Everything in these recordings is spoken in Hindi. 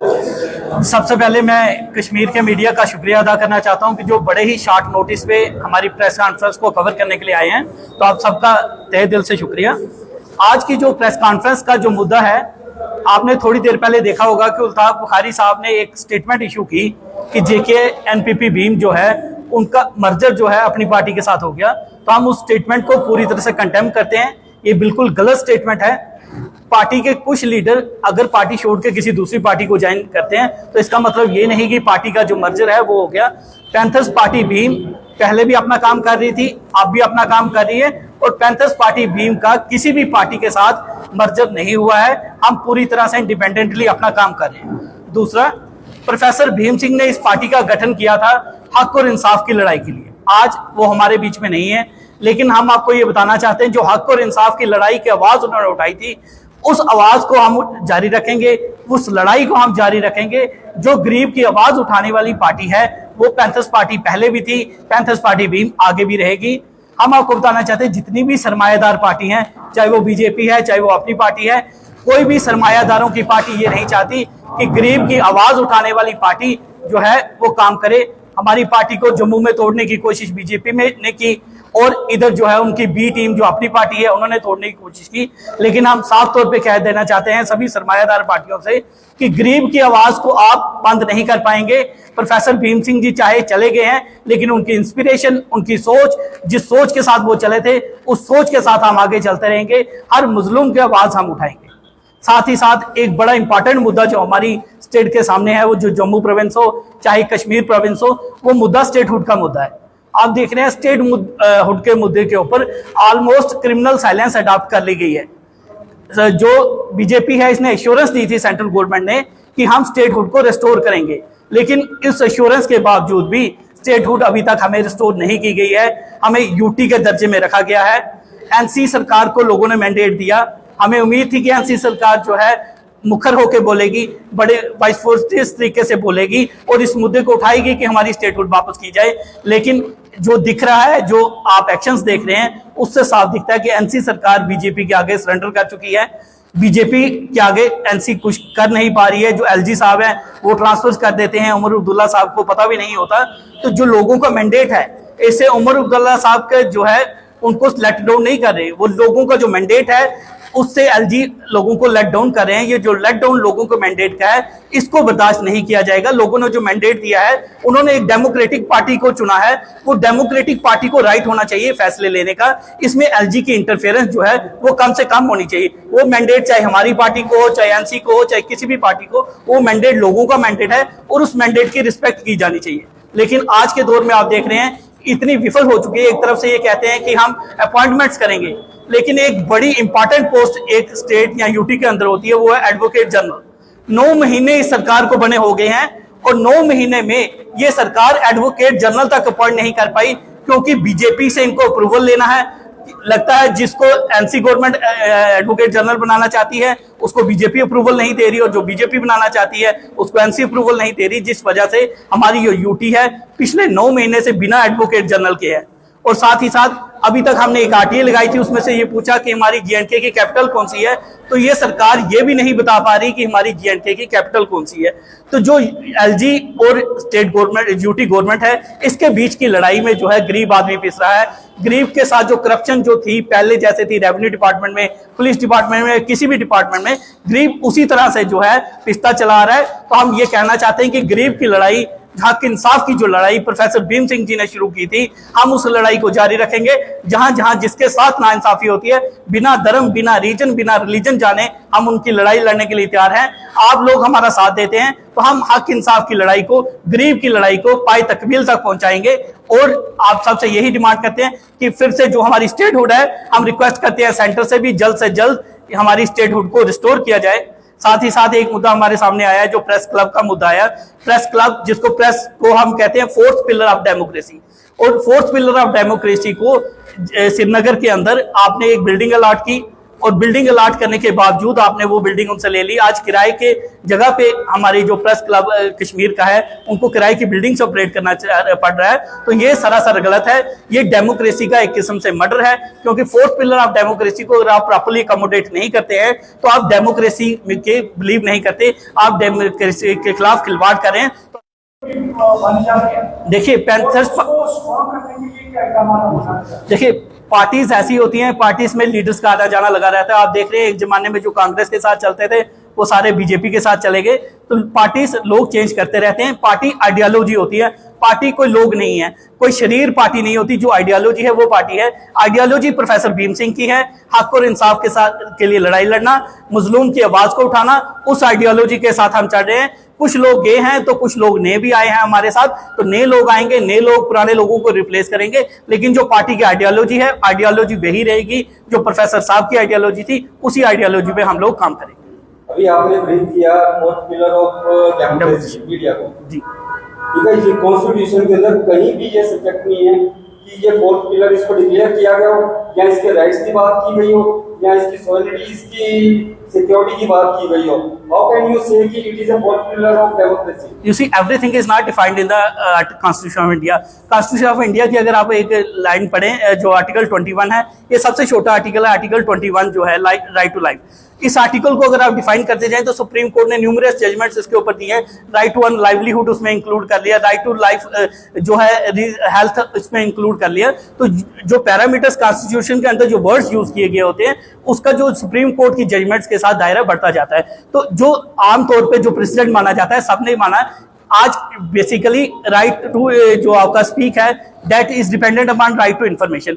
सबसे पहले मैं कश्मीर के मीडिया का शुक्रिया अदा करना चाहता हूं कि जो बड़े ही शॉर्ट नोटिस पे हमारी प्रेस कॉन्फ्रेंस को कवर करने के लिए आए हैं, तो आप सबका तहे दिल से शुक्रिया। आज की जो प्रेस कॉन्फ्रेंस का जो मुद्दा है, आपने थोड़ी देर पहले देखा होगा कि उल्ताफ बुखारी साहब ने एक स्टेटमेंट इशू की कि जेके एनपीपी भीम जो है उनका मर्जर जो है अपनी पार्टी के साथ हो गया। तो हम उस स्टेटमेंट को पूरी तरह से कंडेम करते हैं। ये बिल्कुल गलत स्टेटमेंट है। पार्टी के कुछ लीडर अगर पार्टी छोड़ के किसी दूसरी पार्टी को ज्वाइन करते हैं तो इसका मतलब ये नहीं कि पार्टी का जो मर्जर है वो हो गया। पैंथर्स पार्टी भीम पहले भी अपना काम कर रही थी, अब भी अपना काम कर रही है, और पैंथर्स पार्टी भीम का किसी भी पार्टी के साथ मर्जर नहीं हुआ है। हम पूरी तरह से इंडिपेंडेंटली अपना काम कर रहे हैं। दूसरा, प्रोफेसर भीम सिंह ने इस पार्टी का गठन किया था हक और इंसाफ की लड़ाई के लिए। आज वो हमारे बीच में नहीं है, लेकिन हम आपको ये बताना चाहते हैं जो हक और इंसाफ की लड़ाई की आवाज उन्होंने उठाई थी, उस आवाज को हम जारी रखेंगे, उस लड़ाई को हम जारी रखेंगे। जो गरीब की आवाज उठाने वाली पार्टी है वो पैंथर्स पार्टी पहले भी थी, पैंथर्स पार्टी भीम आगे भी रहेगी। हम आपको बताना चाहते हैं जितनी भी सरमायादार पार्टी हैं, चाहे वो बीजेपी है चाहे वो अपनी पार्टी है, कोई भी सरमायादारों की पार्टी ये नहीं चाहती कि गरीब की आवाज उठाने वाली पार्टी जो है वो काम करे। हमारी पार्टी को जम्मू में तोड़ने की कोशिश बीजेपी में ने की, और इधर जो है उनकी बी टीम जो अपनी पार्टी है उन्होंने तोड़ने की कोशिश की। लेकिन हम साफ तौर पे कह देना चाहते हैं सभी सरमायादार पार्टियों से कि गरीब की आवाज को आप बंद नहीं कर पाएंगे। प्रोफेसर भीम सिंह जी चाहे चले गए हैं, लेकिन उनकी इंस्पिरेशन, उनकी सोच, जिस सोच के साथ वो चले थे उस सोच के साथ हम आगे चलते रहेंगे। हर मजलूम की आवाज हम उठाएंगे। साथ ही साथ एक बड़ा इंपॉर्टेंट मुद्दा जो हमारी स्टेट के सामने है, वो जो जम्मू प्रोविंस हो चाहे कश्मीर प्रोविंस हो, वो मुद्दा स्टेटहुड का मुद्दा है। आप देख रहे हैं स्टेट हुड के मुद्दे के ऊपर ऑलमोस्ट क्रिमिनल साइलेंस अडॉप्ट कर ली गई है। जो बीजेपी है इसने एश्योरेंस दी थी सेंट्रल गवर्नमेंट ने कि हम स्टेट हुड को रिस्टोर करेंगे, लेकिन इस एश्योरेंस के बावजूद भी स्टेट हुड अभी तक हमें रिस्टोर नहीं की गई है। हमें यूटी के दर्जे में रखा गया है। एनसी सरकार को लोगों ने मैंडेट दिया, हमें उम्मीद थी कि एनसी सरकार जो है मुखर होकर बोलेगी, बड़े वाइस फोर्स तरीके से बोलेगी और इस मुद्दे को उठाएगी कि हमारी स्टेटहुड वापस की जाए। लेकिन जो दिख रहा है, जो आप एक्शंस देख रहे हैं, उससे साफ दिखता है कि एनसी सरकार बीजेपी के आगे सरेंडर कर चुकी है। बीजेपी के आगे एनसी कुछ कर नहीं पा रही है। जो एलजी साहब हैं वो ट्रांसफर कर देते हैं, उमर अब्दुल्ला साहब को पता भी नहीं होता। तो जो लोगों का मैंडेट है, इससे उमर अब्दुल्ला साहब के जो है उनको लेट डाउन नहीं कर रहे, वो लोगों का जो मैंडेट है उससे एलजी लोगों को लेट डाउन कर रहे हैं। ये जो लेट डाउन लोगों को मैंडेट का है, इसको बर्दाश्त नहीं किया जाएगा। लोगों ने जो मैंडेट दिया है, उन्होंने एक डेमोक्रेटिक पार्टी को चुना है, वो डेमोक्रेटिक पार्टी को राइट होना चाहिए फैसले लेने का। इसमें एलजी की इंटरफेरेंस जो है वो कम से कम होनी चाहिए। वो मैंडेट चाहे हमारी पार्टी को हो, चाहे एनसी को हो, चाहे किसी भी पार्टी को, वो मैंडेट लोगों का मैंडेट है और उस मैंडेट की रिस्पेक्ट की जानी चाहिए। लेकिन आज के दौर में आप देख रहे हैं इतनी विफल हो चुकी है। एक तरफ से ये कहते हैं कि हम अपॉइंटमेंट्स करेंगे, लेकिन एक बड़ी इंपॉर्टेंट पोस्ट एक स्टेट या यूटी के अंदर होती है, वो है एडवोकेट जनरल। 9 महीने इस सरकार को बने हो गए हैं और 9 महीने में ये सरकार एडवोकेट जनरल तक अपॉइंट नहीं कर पाई, क्योंकि बीजेपी से इनको अप्रूवल लेना है। लगता है जिसको एनसी गवर्नमेंट एडवोकेट जनरल बनाना चाहती है उसको बीजेपी अप्रूवल नहीं दे रही, और जो बीजेपी बनाना चाहती है उसको एनसी अप्रूवल नहीं दे रही, जिस वजह से हमारी जो यूटी है पिछले 9 महीने से बिना एडवोकेट जनरल के है। और साथ ही साथ अभी तक हमने एक आरटीए लगाई थी, उसमें से ये पूछा कि हमारी जेएंडके की कैपिटल कौन सी है, तो ये सरकार ये भी नहीं बता पा रही कि हमारी जेएंडके की कैपिटल कौन सी है। तो जो एलजी और स्टेट गवर्नमेंट, यूटी गवर्नमेंट है, इसके बीच की लड़ाई में जो है गरीब आदमी पिस रहा है। गरीब के साथ जो करप्शन जो थी पहले जैसे थी रेवेन्यू डिपार्टमेंट में, पुलिस डिपार्टमेंट में, किसी भी डिपार्टमेंट में, गरीब उसी तरह से जो है पिस्ता चला रहा है। तो हम ये कहना चाहते हैं कि गरीब की लड़ाई, हक इंसाफ की जो लड़ाई प्रोफेसर भीम सिंह जी ने शुरू की थी, हम उस लड़ाई को जारी रखेंगे। जहां जहां जिसके साथ नाइंसाफी होती है, बिना धर्म, बिना रीजन, बिना रिलीजन जाने हम उनकी लड़ाई लड़ने के लिए तैयार हैं। आप लोग हमारा साथ देते हैं तो हम हक इंसाफ की लड़ाई को, गरीब की लड़ाई को पाए तकमील तक पहुंचाएंगे। और आप सबसे यही डिमांड करते हैं कि फिर से जो हमारी स्टेटहुड है, हम रिक्वेस्ट करते हैं सेंटर से भी जल्द से जल्द हमारी स्टेटहुड को रिस्टोर किया जाए। साथ ही साथ एक मुद्दा हमारे सामने आया है, जो प्रेस क्लब का मुद्दा आया। प्रेस क्लब, जिसको प्रेस को हम कहते हैं फोर्थ पिलर ऑफ डेमोक्रेसी, और फोर्थ पिलर ऑफ डेमोक्रेसी को श्रीनगर के अंदर आपने एक बिल्डिंग अलॉट की, और बिल्डिंग अलॉट करने के बावजूद आपने वो बिल्डिंग उनसे ले ली। आज किराए के जगह पे हमारी जो प्रेस क्लब कश्मीर का है उनको किराए की बिल्डिंग से ऑपरेट करना पड़ रहा है, तो ये सरासर गलत है। ये डेमोक्रेसी का एक किस्म से मर्डर है, क्योंकि फोर्थ पिलर ऑफ डेमोक्रेसी को अगर आप प्रॉपर्ली अकोमोडेट नहीं करते हैं तो आप डेमोक्रेसी के बिलीव नहीं करते, आप डेमोक्रेसी के खिलाफ खिलवाड़ करें। देखिए देखिए पार्टीज ऐसी होती हैं, पार्टीज में लीडर्स का आना जाना लगा रहता है। आप देख रहे हैं एक जमाने में जो कांग्रेस के साथ चलते थे वो सारे बीजेपी के साथ चले गए। तो पार्टीज लोग चेंज करते रहते हैं, पार्टी आइडियोलॉजी होती है, पार्टी कोई लोग नहीं है, कोई शरीर पार्टी नहीं होती। जो आइडियोलॉजी है वो पार्टी है। आइडियोलॉजी प्रोफेसर भीम सिंह की है, हक और इंसाफ के साथ के लिए लड़ाई लड़ना, मजलूम की आवाज को उठाना, उस आइडियोलॉजी के साथ हम चल रहे हैं। कुछ लोग गए हैं तो कुछ लोग नए भी आए हैं हमारे साथ, तो नए लोग आएंगे, नए लोग पुराने लोगों को रिप्लेस करेंगे, लेकिन जो पार्टी की आइडियोलॉजी है आइडियोलॉजी वही रहेगी। जो प्रोफेसर साहब की आइडियोलॉजी थी उसी आइडियोलॉजी पे हम लोग काम करेंगे। अभी आपने ब्रीफ किया fourth pillar of democracy media को, जी ठीक है। ये कॉन्स्टिट्यूशन के अंदर कहीं भी ये सब्जेक्ट नहीं है कि ये फोर्थ पिलर इसको डिक्लेयर किया गया हो, या इसके राइट्स की बात की गई हो, या इसकी सॉलिडिटी, इसकी सिक्योरिटी की बात की गई हो। हाउ कैन यू से कि it is a fourth pillar of democracy? You see everything is not defined in the constitution of India. Constitution of India की अगर आप एक लाइन पढ़ें, जो आर्टिकल 21 है, ये सबसे छोटा आर्टिकल है, आर्टिकल 21 जो है राइट टू लाइफ। इस आर्टिकल को अगर आप डिफाइन करते जाएं तो सुप्रीम कोर्ट ने न्यूमरस जजमेंट्स इसके ऊपर दिए हैं। राइट टू अन लाइवलीहुड उसमें इंक्लूड कर लिया, राइट टू लाइफ जो है हेल्थ इसमें इंक्लूड कर लिया। तो जो पैरामीटर्स कॉन्स्टिट्यूशन के अंदर जो वर्ड्स यूज किए गए होते हैं उसका जो सुप्रीम कोर्ट की जजमेंट्स के साथ दायरा बढ़ता जाता है। तो जो आमतौर पे जो प्रेसिडेंट माना जाता है सबने माना आज बेसिकली राइट टू जो आपका स्पीक है that is dependent upon right to information.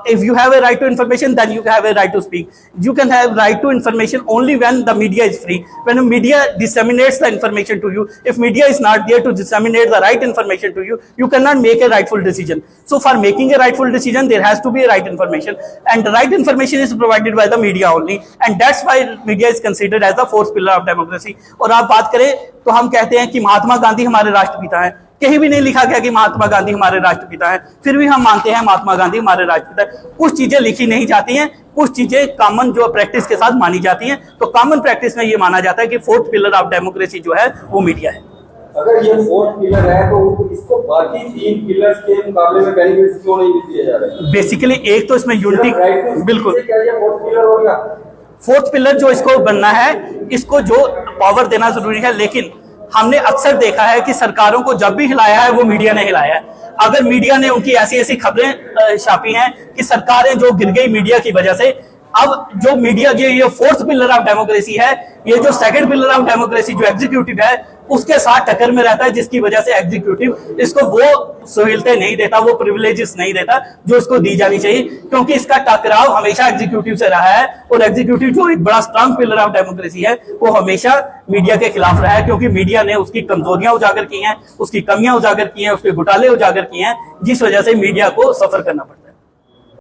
If you have a right to information, then you have a right to speak. You can have right to information only when the media is free, when the media disseminates the information to you. If media is not there to disseminate the right information to you, you cannot make a rightful decision. So for making a rightful decision, there has to be a right information, and the right information is provided by the media only, and that's why media is considered as the fourth pillar of democracy. और आप बात करें तो हम कहते हैं कि महात्मा गांधी हमारे राष्ट्रपिता हैं, कहीं भी नहीं लिखा गया कि महात्मा गांधी हमारे राष्ट्रपिता हैं, फिर भी हम मानते हैं महात्मा गांधी हमारे राष्ट्रपिता हैं। कुछ चीजें लिखी नहीं जाती हैं, कुछ चीजें कॉमन जो प्रैक्टिस के साथ मानी जाती हैं। तो कॉमन प्रैक्टिस में ये माना जाता है कि फोर्थ पिलर ऑफ डेमोक्रेसी जो है वो मीडिया है। अगर ये फोर्थ पिलर है तो इसको बाकी तीन पिलर्स के मुकाबले में बेनिफिट्स क्यों नहीं दिए जा रहे? बेसिकली एक तो इसमें यूनिटी, बिल्कुल फोर्थ पिलर हो गया। फोर्थ पिलर जो इसको बनना है, इसको जो पावर देना जरूरी है, लेकिन हमने अक्सर देखा है कि सरकारों को जब भी हिलाया है वो मीडिया ने हिलाया है। अगर मीडिया ने उनकी ऐसी ऐसी खबरें छापी हैं कि सरकारें जो गिर गई मीडिया की वजह से, अब जो मीडिया ये फोर्थ पिलर ऑफ डेमोक्रेसी है, ये जो सेकंड पिलर ऑफ डेमोक्रेसी जो एग्जीक्यूटिव है उसके साथ टक्कर में रहता है, जिसकी वजह से एग्जीक्यूटिव इसको वो सहूलतें नहीं देता, वो प्रिविलेजेस नहीं देता जो इसको दी जानी चाहिए, क्योंकि इसका टकराव हमेशा एग्जीक्यूटिव से रहा है। और एग्जीक्यूटिव जो एक बड़ा स्ट्रांग पिलर ऑफ डेमोक्रेसी है वो हमेशा मीडिया के खिलाफ रहा है, क्योंकि मीडिया ने उसकी कमजोरियां उजागर की हैं, उसकी कमियां उजागर की हैं, उसके घोटाले उजागर किए हैं, जिस वजह से मीडिया को सफर करना पड़ता है।